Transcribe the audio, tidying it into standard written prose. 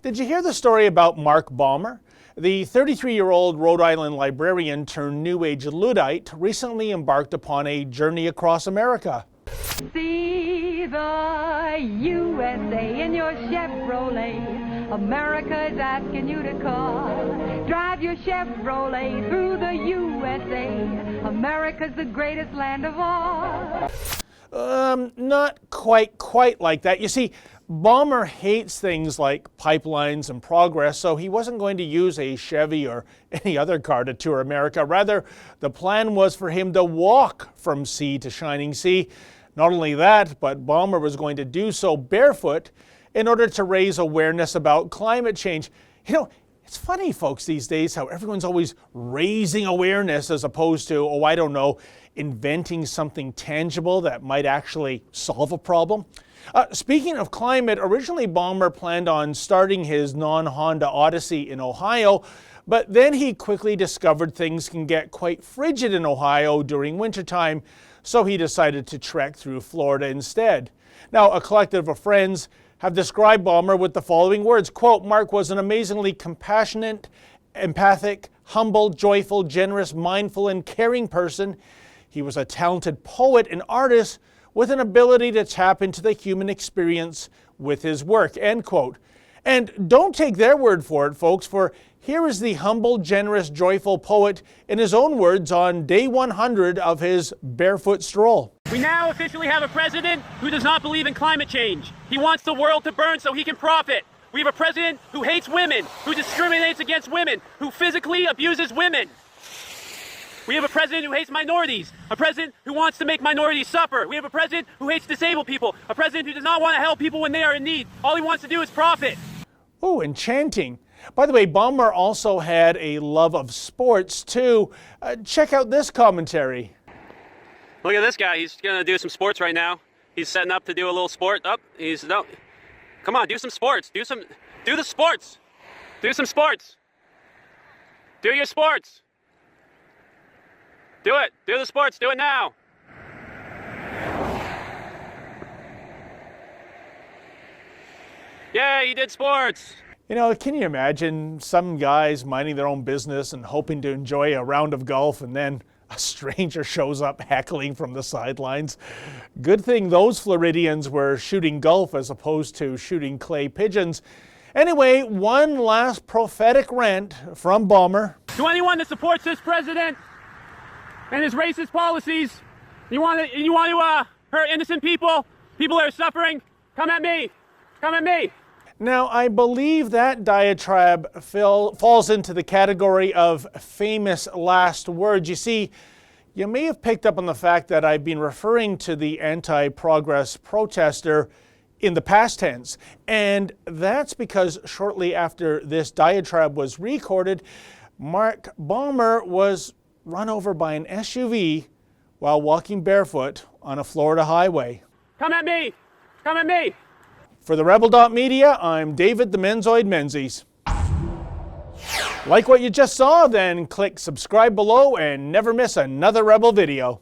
Did you hear the story about Mark Baumer? The 33-year-old Rhode Island librarian turned New Age Luddite recently embarked upon a journey across America. See the USA in your Chevrolet. America is asking you to call. Drive your Chevrolet through the USA. America's the greatest land of all. Not quite like that. You see, Baumer hates things like pipelines and progress, so he wasn't going to use a Chevy or any other car to tour America. Rather, the plan was for him to walk from sea to shining sea. Not only that, but Baumer was going to do so barefoot in order to raise awareness about climate change. You know, it's funny, folks, these days how everyone's always raising awareness as opposed to, oh, I don't know, inventing something tangible that might actually solve a problem. Speaking of climate, originally Baumer planned on starting his non-Honda Odyssey in Ohio, but then he quickly discovered things can get quite frigid in Ohio during wintertime, so he decided to trek through Florida instead. Now, a collective of friends have described Baumer with the following words, quote, Mark was an amazingly compassionate, empathic, humble, joyful, generous, mindful, and caring person. He was a talented poet and artist with an ability to tap into the human experience with his work, end quote. And don't take their word for it, folks, for here is the humble, generous, joyful poet in his own words on day 100 of his barefoot stroll. We now officially have a president who does not believe in climate change. He wants the world to burn so he can profit. We have a president who hates women, who discriminates against women, who physically abuses women. We have a president who hates minorities, a president who wants to make minorities suffer. We have a president who hates disabled people, a president who does not want to help people when they are in need. All he wants to do is profit. Oh, enchanting. By the way, Baumer also had a love of sports, too. Check out this commentary. Look at this guy. He's going to do some sports right now. He's setting up to do a little sport. Come on, do some sports. Do the sports. Do some sports. Do your sports. Do it. Do the sports. Do it now. Yay, he did sports. You know, can you imagine some guys minding their own business and hoping to enjoy a round of golf, and then a stranger shows up heckling from the sidelines? Good thing those Floridians were shooting golf as opposed to shooting clay pigeons. Anyway, one last prophetic rant from Baumer. To anyone that supports this president and his racist policies, you want to hurt innocent people that are suffering, come at me. Come at me. Now, I believe that diatribe falls into the category of famous last words. You see, you may have picked up on the fact that I've been referring to the anti-progress protester in the past tense. And that's because shortly after this diatribe was recorded, Mark Baumer was run over by an SUV while walking barefoot on a Florida highway. Come at me. Come at me. For the Rebel.media, I'm David the Menzoid Menzies. Like what you just saw? Then click subscribe below and never miss another Rebel video.